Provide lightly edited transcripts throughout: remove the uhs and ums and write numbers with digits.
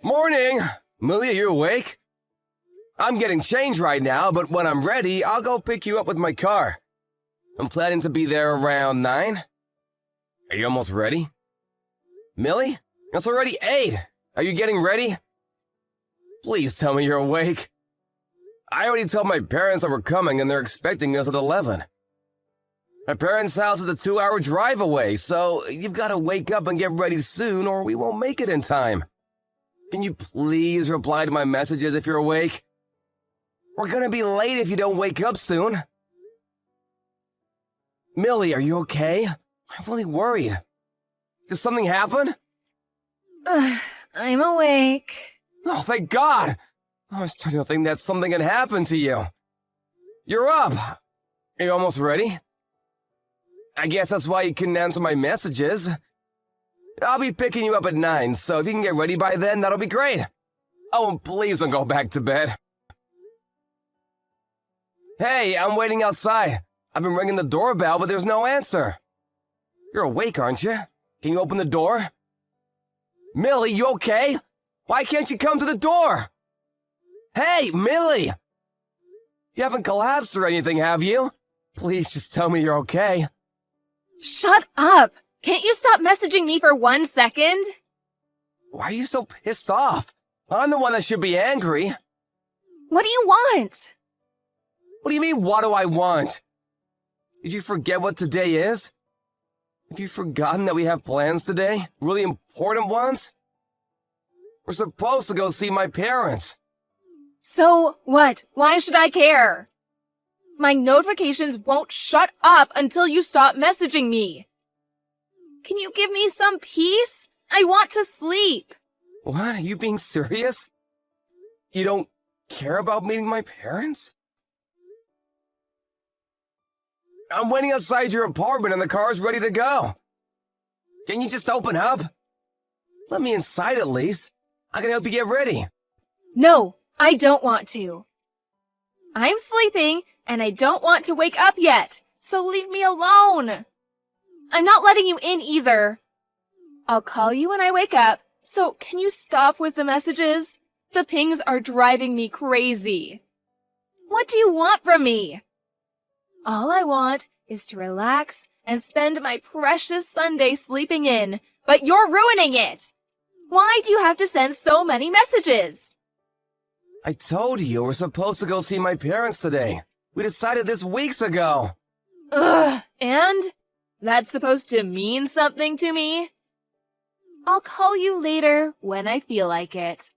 Morning! Millie, are you awake? I'm getting changed right now, but when I'm ready, I'll go pick you up with my car. I'm planning to be there around 9. Are you almost ready? Millie? It's already 8. Are you getting ready? Please tell me you're awake. I already told my parents that we're coming and they're expecting us at 11. My parents' house is a 2-hour drive away, so you've got to wake up and get ready soon or we won't make it in time. Can you please reply to my messages if you're awake? We're gonna be late if you don't wake up soon. Millie, are you okay? I'm really worried. Did something happen? I'm awake. Oh, thank God! I was starting to think that something had happened to you. You're up. Are you almost ready? I guess that's why you couldn't answer my messages. I'll be picking you up at 9, so if you can get ready by then, that'll be great. Oh, and please don't go back to bed. Hey, I'm waiting outside. I've been ringing the doorbell, but there's no answer. You're awake, aren't you? Can you open the door? Millie, you okay? Why can't you come to the door? Hey, Millie! You haven't collapsed or anything, have you? Please just tell me you're okay. Shut up! Can't you stop messaging me for 1 second? Why are you so pissed off? I'm the one that should be angry. What do you want? What do you mean, what do I want? Did you forget what today is? Have you forgotten that we have plans today? Really important ones? We're supposed to go see my parents. So what? Why should I care? My notifications won't shut up until you stop messaging me. Can you give me some peace? I want to sleep. What? Are you being serious? You don't care about meeting my parents? I'm waiting outside your apartment and the car's ready to go. Can you just open up? Let me inside at least. I can help you get ready. No, I don't want to. I'm sleeping and I don't want to wake up yet, so leave me alone. I'm not letting you in either. I'll call you when I wake up, so can you stop with the messages? The pings are driving me crazy. What do you want from me? All I want is to relax and spend my precious Sunday sleeping in, but you're ruining it. Why do you have to send so many messages? I told you we're supposed to go see my parents today. We decided this weeks ago. Ugh, and? That's supposed to mean something to me? I'll call you later when I feel like it.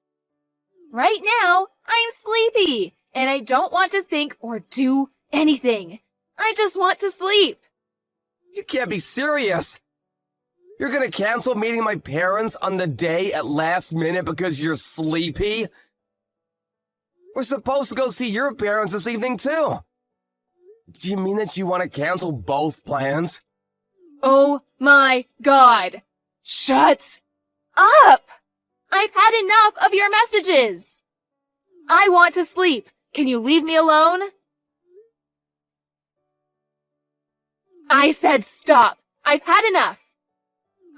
Right now, I'm sleepy, and I don't want to think or do anything. I just want to sleep. You can't be serious. You're gonna cancel meeting my parents on the day at last minute because you're sleepy? We're supposed to go see your parents this evening too. Do you mean that you want to cancel both plans? Oh my God! Shut up! I've had enough of your messages! I want to sleep. Can you leave me alone? I said stop. I've had enough.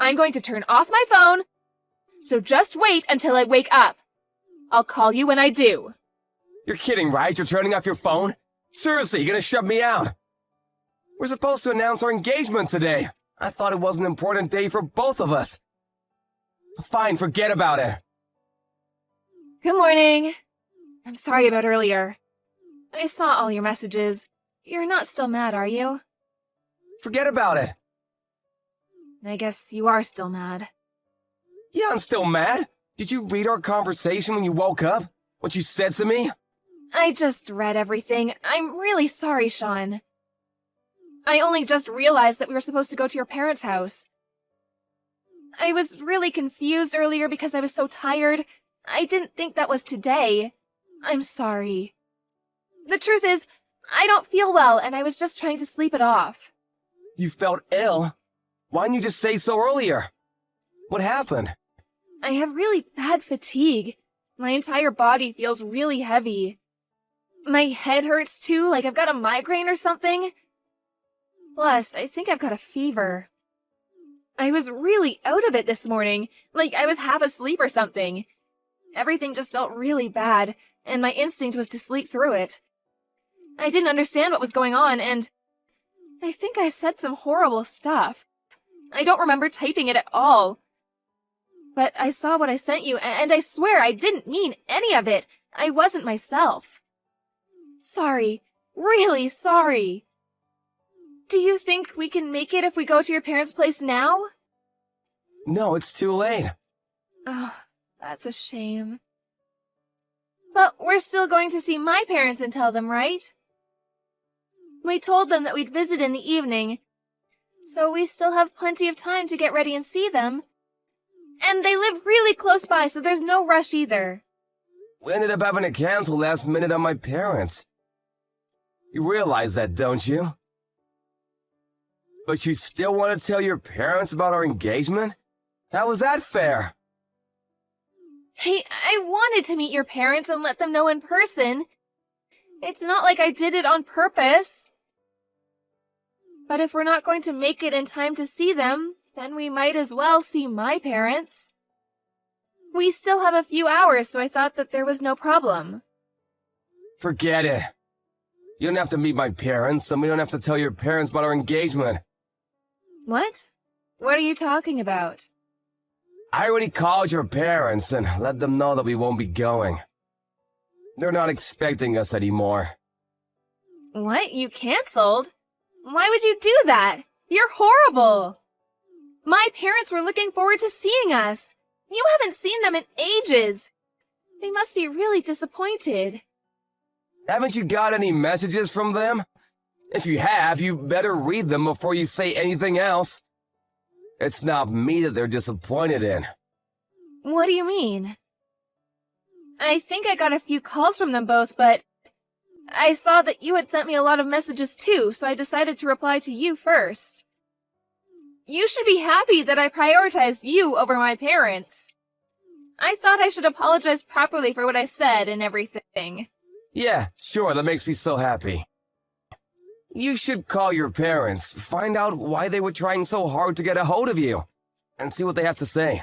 I'm going to turn off my phone, so just wait until I wake up. I'll call you when I do. You're kidding, right? You're turning off your phone? Seriously, you're gonna shut me out? We're supposed to announce our engagement today. I thought it was an important day for both of us. Fine, forget about it. Good morning. I'm sorry about earlier. I saw all your messages. You're not still mad, are you? Forget about it. I guess you are still mad. Yeah, I'm still mad. Did you read our conversation when you woke up? What you said to me? I just read everything. I'm really sorry, Sean. I only just realized that we were supposed to go to your parents' house. I was really confused earlier because I was so tired. I didn't think that was today. I'm sorry. The truth is, I don't feel well and I was just trying to sleep it off. You felt ill? Why didn't you just say so earlier? What happened? I have really bad fatigue. My entire body feels really heavy. My head hurts too, like I've got a migraine or something. Plus, I think I've got a fever. I was really out of it this morning, like I was half asleep or something. Everything just felt really bad, and my instinct was to sleep through it. I didn't understand what was going on, and I think I said some horrible stuff. I don't remember typing it at all. But I saw what I sent you, and I swear I didn't mean any of it. I wasn't myself. Sorry. Really sorry. Do you think we can make it if we go to your parents' place now? No, it's too late. Oh, that's a shame. But we're still going to see my parents and tell them, right? We told them that we'd visit in the evening, so we still have plenty of time to get ready and see them. And they live really close by, so there's no rush either. We ended up having to cancel last minute on my parents. You realize that, don't you? But you still want to tell your parents about our engagement? How was that fair? Hey, I wanted to meet your parents and let them know in person. It's not like I did it on purpose. But if we're not going to make it in time to see them, then we might as well see my parents. We still have a few hours, so I thought that there was no problem. Forget it. You don't have to meet my parents, and we don't have to tell your parents about our engagement. What? What are you talking about? I already called your parents and let them know that we won't be going. They're not expecting us anymore. What? You canceled? Why would you do that? You're horrible! My parents were looking forward to seeing us. You haven't seen them in ages. They must be really disappointed. Haven't you got any messages from them? If you have, you better read them before you say anything else. It's not me that they're disappointed in. What do you mean? I think I got a few calls from them both, but I saw that you had sent me a lot of messages too, so I decided to reply to you first. You should be happy that I prioritized you over my parents. I thought I should apologize properly for what I said and everything. Yeah, sure, that makes me so happy. You should call your parents, find out why they were trying so hard to get a hold of you, and see what they have to say.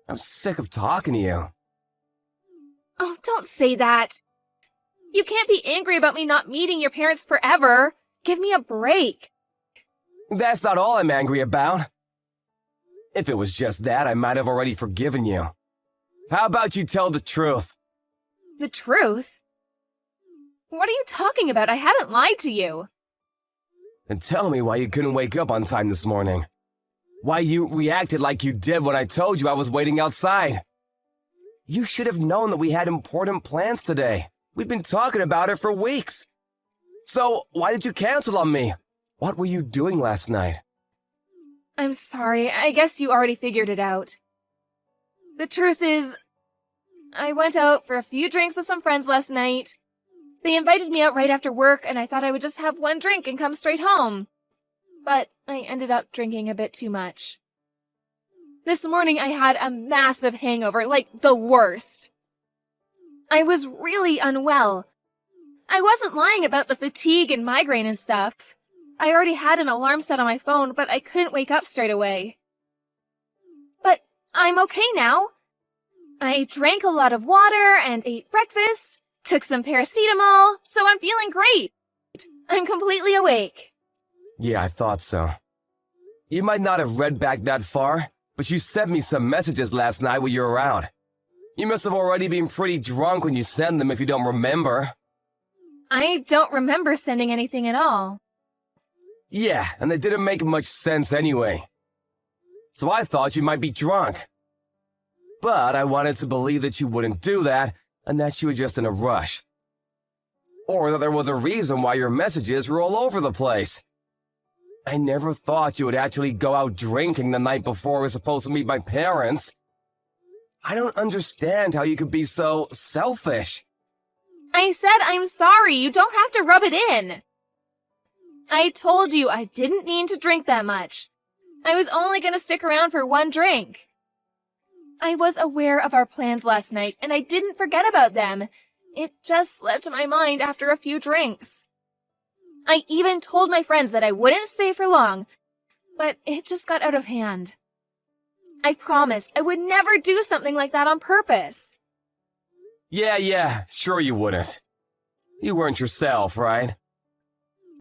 I'm sick of talking to you. Oh, don't say that. You can't be angry about me not meeting your parents forever. Give me a break. That's not all I'm angry about. If it was just that, I might have already forgiven you. How about you tell the truth? The truth? What are you talking about? I haven't lied to you. And tell me why you couldn't wake up on time this morning. Why you reacted like you did when I told you I was waiting outside. You should have known that we had important plans today. We've been talking about it for weeks. So, why did you cancel on me? What were you doing last night? I'm sorry. I guess you already figured it out. The truth is, I went out for a few drinks with some friends last night. They invited me out right after work, and I thought I would just have one drink and come straight home. But I ended up drinking a bit too much. This morning I had a massive hangover, like the worst. I was really unwell. I wasn't lying about the fatigue and migraine and stuff. I already had an alarm set on my phone, but I couldn't wake up straight away. But I'm okay now. I drank a lot of water and ate breakfast, took some paracetamol, so I'm feeling great. I'm completely awake. Yeah, I thought so. You might not have read back that far, but you sent me some messages last night when you were out. You must have already been pretty drunk when you sent them if you don't remember. I don't remember sending anything at all. Yeah, and they didn't make much sense anyway. So I thought you might be drunk. But I wanted to believe that you wouldn't do that, and that you were just in a rush. Or that there was a reason why your messages were all over the place. I never thought you would actually go out drinking the night before we were supposed to meet my parents. I don't understand how you could be so selfish. I said I'm sorry. You don't have to rub it in. I told you I didn't mean to drink that much. I was only going to stick around for one drink. I was aware of our plans last night, and I didn't forget about them. It just slipped my mind after a few drinks. I even told my friends that I wouldn't stay for long, but it just got out of hand. I promised I would never do something like that on purpose. Yeah, sure you wouldn't. You weren't yourself, right?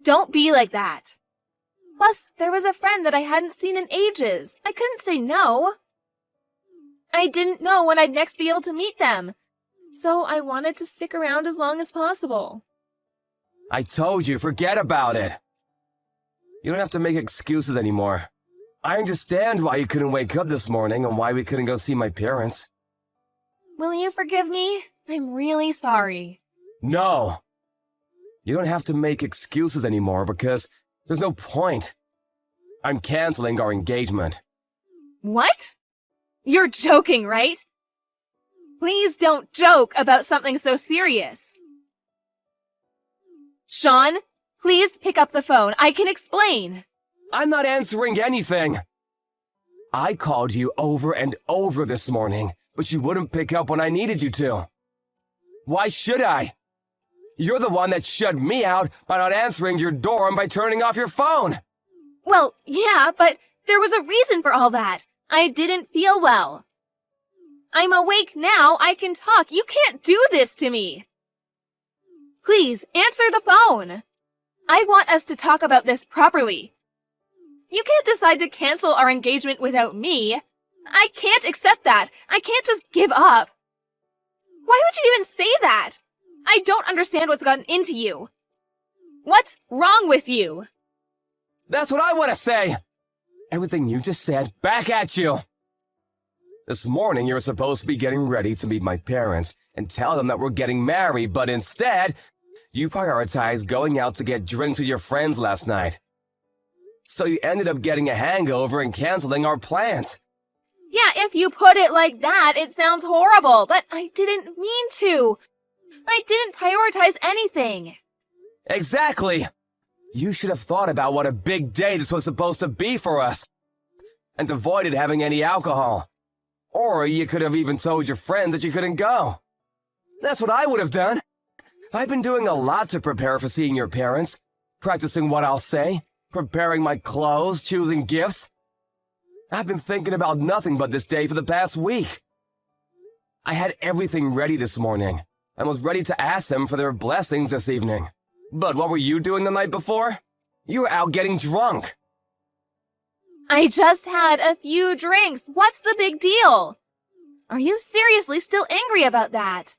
Don't be like that. Plus, there was a friend that I hadn't seen in ages. I couldn't say no. I didn't know when I'd next be able to meet them, so I wanted to stick around as long as possible. I told you, forget about it. You don't have to make excuses anymore. I understand why you couldn't wake up this morning and why we couldn't go see my parents. Will you forgive me? I'm really sorry. No. You don't have to make excuses anymore because there's no point. I'm canceling our engagement. What? You're joking, right? Please don't joke about something so serious. Sean, please pick up the phone. I can explain. I'm not answering anything. I called you over and over this morning, but you wouldn't pick up when I needed you to. Why should I? You're the one that shut me out by not answering your door and by turning off your phone. Well, yeah, but there was a reason for all that. I didn't feel well. I'm awake now. I can talk. You can't do this to me. Please, answer the phone. I want us to talk about this properly. You can't decide to cancel our engagement without me. I can't accept that. I can't just give up. Why would you even say that? I don't understand what's gotten into you. What's wrong with you? That's what I want to say. Everything you just said, back at you. This morning, you were supposed to be getting ready to meet my parents and tell them that we're getting married, but instead, you prioritized going out to get drinks with your friends last night. So you ended up getting a hangover and canceling our plans. Yeah, if you put it like that, it sounds horrible, but I didn't mean to. I didn't prioritize anything. Exactly. You should have thought about what a big day this was supposed to be for us and avoided having any alcohol. Or you could have even told your friends that you couldn't go. That's what I would have done. I've been doing a lot to prepare for seeing your parents, practicing what I'll say, preparing my clothes, choosing gifts. I've been thinking about nothing but this day for the past week. I had everything ready this morning and was ready to ask them for their blessings this evening. But what were you doing the night before? You were out getting drunk. I just had a few drinks. What's the big deal? Are you seriously still angry about that?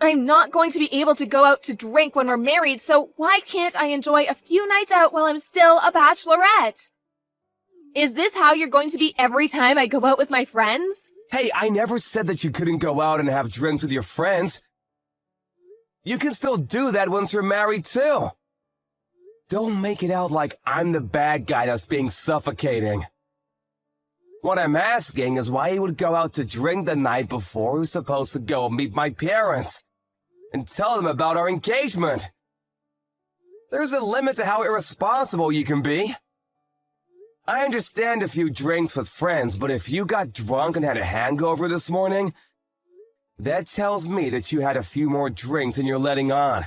I'm not going to be able to go out to drink when we're married, so why can't I enjoy a few nights out while I'm still a bachelorette? Is this how you're going to be every time I go out with my friends? Hey, I never said that you couldn't go out and have drinks with your friends. You can still do that once you're married, too. Don't make it out like I'm the bad guy that's being suffocating. What I'm asking is why you would go out to drink the night before we were supposed to go meet my parents and tell them about our engagement. There's a limit to how irresponsible you can be. I understand a few drinks with friends, but if you got drunk and had a hangover this morning, that tells me that you had a few more drinks than you're letting on.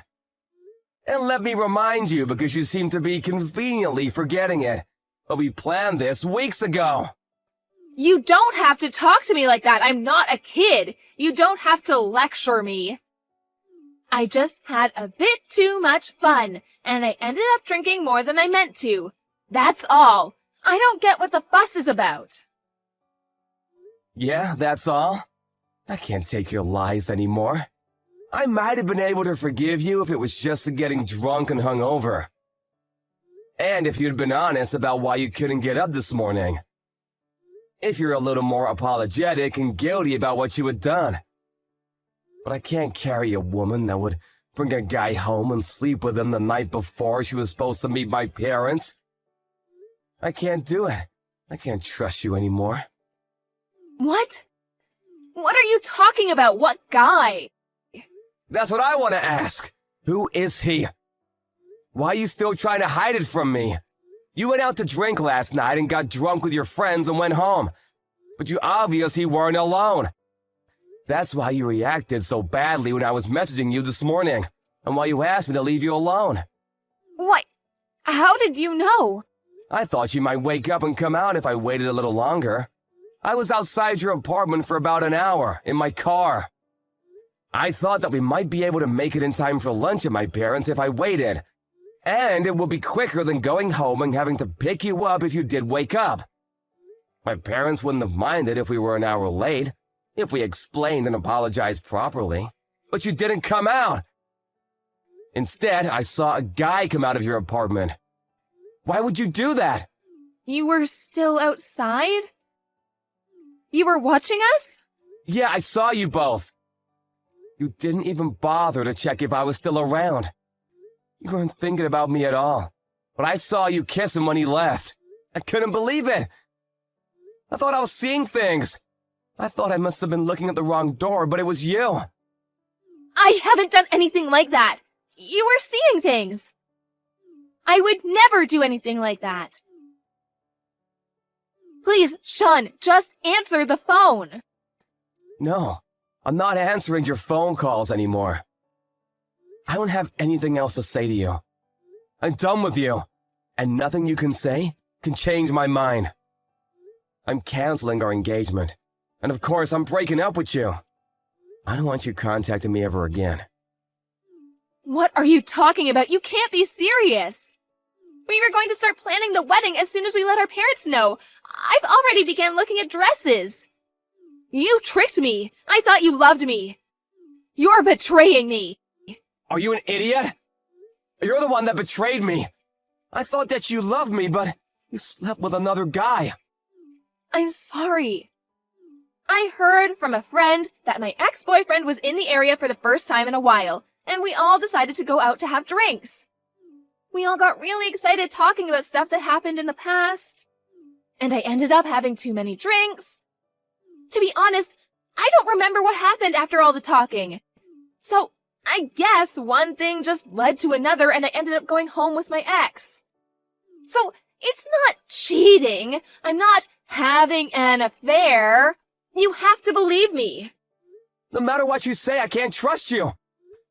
And let me remind you, because you seem to be conveniently forgetting it, but we planned this weeks ago. You don't have to talk to me like that. I'm not a kid. You don't have to lecture me. I just had a bit too much fun, and I ended up drinking more than I meant to. That's all. I don't get what the fuss is about. Yeah, that's all? I can't take your lies anymore. I might have been able to forgive you if it was just getting drunk and hungover. And if you'd been honest about why you couldn't get up this morning. If you're a little more apologetic and guilty about what you had done. But I can't carry a woman that would bring a guy home and sleep with him the night before she was supposed to meet my parents. I can't do it. I can't trust you anymore. What? What are you talking about? What guy? That's what I want to ask. Who is he? Why are you still trying to hide it from me? You went out to drink last night and got drunk with your friends and went home. But you obviously weren't alone. That's why you reacted so badly when I was messaging you this morning, and why you asked me to leave you alone. What? How did you know? I thought you might wake up and come out if I waited a little longer. I was outside your apartment for about an hour, in my car. I thought that we might be able to make it in time for lunch at my parents' if I waited. And it would be quicker than going home and having to pick you up if you did wake up. My parents wouldn't have minded if we were an hour late, if we explained and apologized properly. But you didn't come out. Instead, I saw a guy come out of your apartment. Why would you do that? You were still outside? You were watching us? Yeah, I saw you both. You didn't even bother to check if I was still around. You weren't thinking about me at all. But I saw you kiss him when he left. I couldn't believe it. I thought I was seeing things. I thought I must have been looking at the wrong door, but it was you. I haven't done anything like that. You were seeing things. I would never do anything like that. Please, Sean, just answer the phone. No, I'm not answering your phone calls anymore. I don't have anything else to say to you. I'm done with you, and nothing you can say can change my mind. I'm canceling our engagement, and of course I'm breaking up with you. I don't want you contacting me ever again. What are you talking about? You can't be serious. We were going to start planning the wedding as soon as we let our parents know. I've already began looking at dresses. You tricked me. I thought you loved me. You're betraying me. Are you an idiot? You're the one that betrayed me. I thought that you loved me, but you slept with another guy. I'm sorry. I heard from a friend that my ex-boyfriend was in the area for the first time in a while, and we all decided to go out to have drinks. We all got really excited talking about stuff that happened in the past, and I ended up having too many drinks. To be honest, I don't remember what happened after all the talking. So, I guess one thing just led to another and I ended up going home with my ex. So, it's not cheating. I'm not having an affair. You have to believe me. No matter what you say, I can't trust you.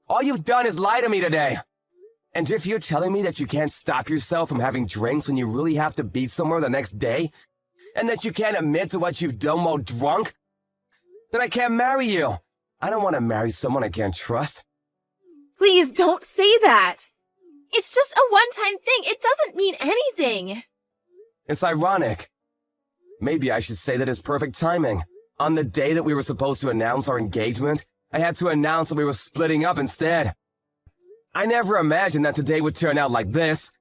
All you've done is lie to me today. And if you're telling me that you can't stop yourself from having drinks when you really have to be somewhere the next day, and that you can't admit to what you've done while drunk, then I can't marry you. I don't want to marry someone I can't trust. Please don't say that. It's just a one-time thing. It doesn't mean anything. It's ironic. Maybe I should say that it's perfect timing. On the day that we were supposed to announce our engagement, I had to announce that we were splitting up instead. I never imagined that today would turn out like this.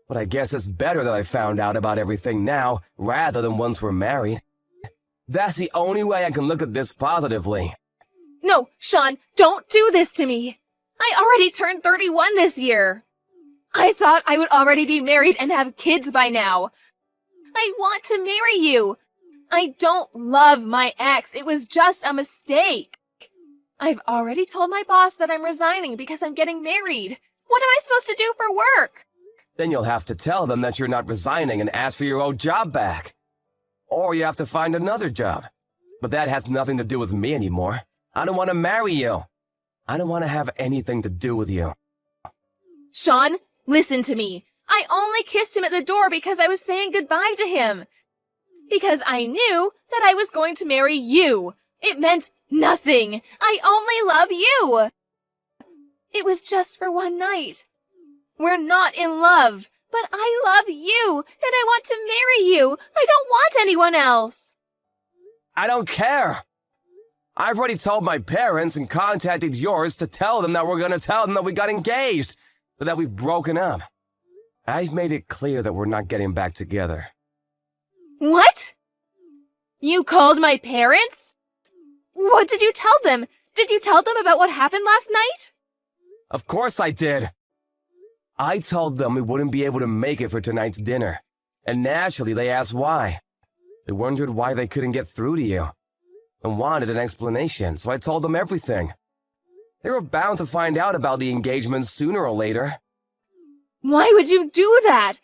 But I guess it's better that I found out about everything now, rather than once we're married. That's the only way I can look at this positively. No, Sean, don't do this to me. I already turned 31 this year. I thought I would already be married and have kids by now. I want to marry you. I don't love my ex. It was just a mistake. I've already told my boss that I'm resigning because I'm getting married. What am I supposed to do for work? Then you'll have to tell them that you're not resigning and ask for your old job back. Or you have to find another job. But that has nothing to do with me anymore. I don't want to marry you. I don't want to have anything to do with you. Sean, listen to me. I only kissed him at the door because I was saying goodbye to him. Because I knew that I was going to marry you. It meant nothing. I only love you. It was just for one night. We're not in love, but I love you, and I want to marry you. I don't want anyone else. I don't care. I've already told my parents and contacted yours to tell them that we're going to tell them that we got engaged, but that we've broken up. I've made it clear that we're not getting back together. What? You called my parents? What did you tell them? Did you tell them about what happened last night? Of course I did. I told them we wouldn't be able to make it for tonight's dinner, and naturally they asked why. They wondered why they couldn't get through to you, and wanted an explanation, so I told them everything. They were bound to find out about the engagement sooner or later. Why would you do that?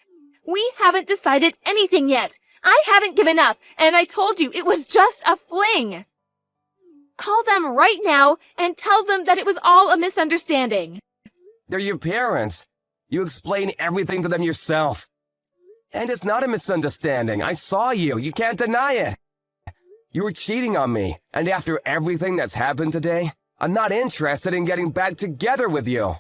We haven't decided anything yet. I haven't given up, and I told you it was just a fling. Call them right now and tell them that it was all a misunderstanding. They're your parents. You explain everything to them yourself. And it's not a misunderstanding. I saw you. You can't deny it. You were cheating on me, and after everything that's happened today, I'm not interested in getting back together with you.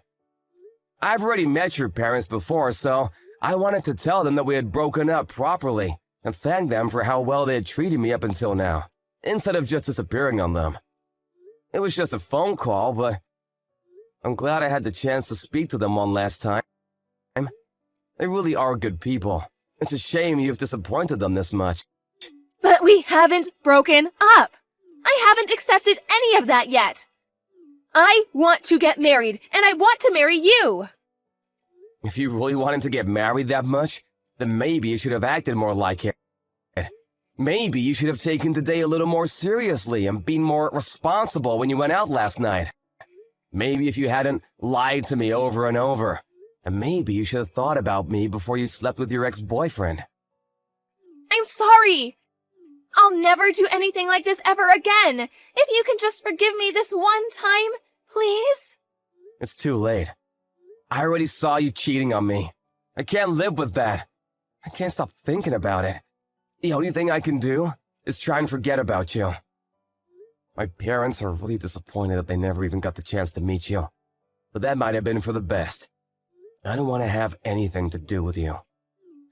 I've already met your parents before, so I wanted to tell them that we had broken up properly and thank them for how well they had treated me up until now, instead of just disappearing on them. It was just a phone call, but I'm glad I had the chance to speak to them one last time. They really are good people. It's a shame you've disappointed them this much. But we haven't broken up. I haven't accepted any of that yet. I want to get married, and I want to marry you. If you really wanted to get married that much, then maybe you should have acted more like it. Maybe you should have taken today a little more seriously and been more responsible when you went out last night. Maybe if you hadn't lied to me over and over. And maybe you should have thought about me before you slept with your ex-boyfriend. I'm sorry. I'll never do anything like this ever again. If you can just forgive me this one time, please? It's too late. I already saw you cheating on me. I can't live with that. I can't stop thinking about it. The only thing I can do is try and forget about you. My parents are really disappointed that they never even got the chance to meet you. But that might have been for the best. I don't want to have anything to do with you.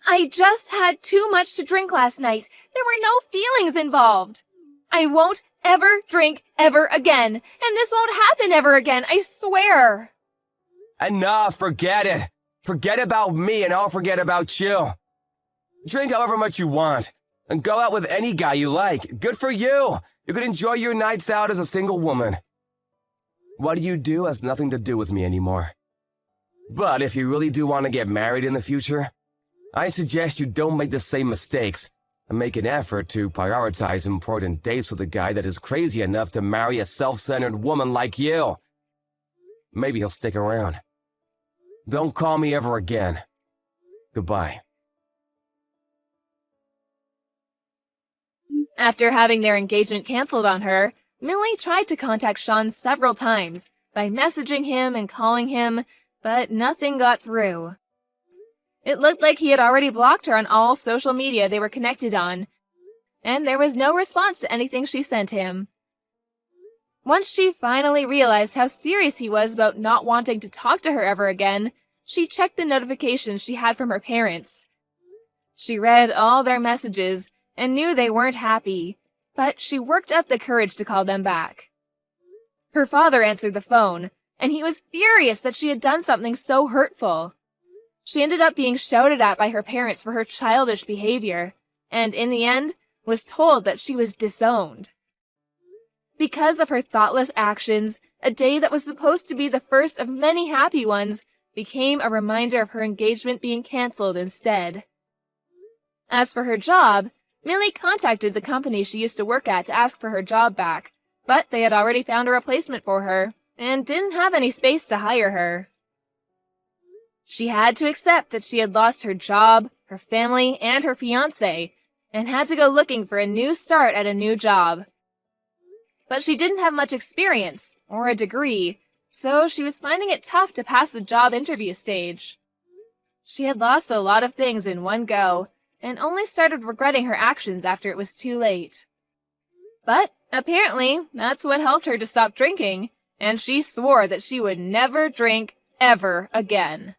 I just had too much to drink last night. There were no feelings involved. I won't ever drink ever again, and this won't happen ever again, I swear. Enough, forget it. Forget about me and I'll forget about you. Drink however much you want, and go out with any guy you like. Good for you. You can enjoy your nights out as a single woman. What you do has nothing to do with me anymore. But if you really do want to get married in the future, I suggest you don't make the same mistakes and make an effort to prioritize important dates with a guy that is crazy enough to marry a self-centered woman like you. Maybe he'll stick around. Don't call me ever again. Goodbye. After having their engagement canceled on her, Millie tried to contact Sean several times by messaging him and calling him, but nothing got through. It looked like he had already blocked her on all social media they were connected on, and there was no response to anything she sent him. Once she finally realized how serious he was about not wanting to talk to her ever again, she checked the notifications she had from her parents. She read all their messages and knew they weren't happy, but she worked up the courage to call them back. Her father answered the phone, and he was furious that she had done something so hurtful. She ended up being shouted at by her parents for her childish behavior, and in the end, was told that she was disowned. Because of her thoughtless actions, a day that was supposed to be the first of many happy ones became a reminder of her engagement being canceled instead. As for her job, Millie contacted the company she used to work at to ask for her job back, but they had already found a replacement for her, and didn't have any space to hire her. She had to accept that she had lost her job, her family, and her fiancé, and had to go looking for a new start at a new job. But she didn't have much experience, or a degree, so she was finding it tough to pass the job interview stage. She had lost a lot of things in one go, and only started regretting her actions after it was too late. But apparently, that's what helped her to stop drinking, and she swore that she would never drink ever again.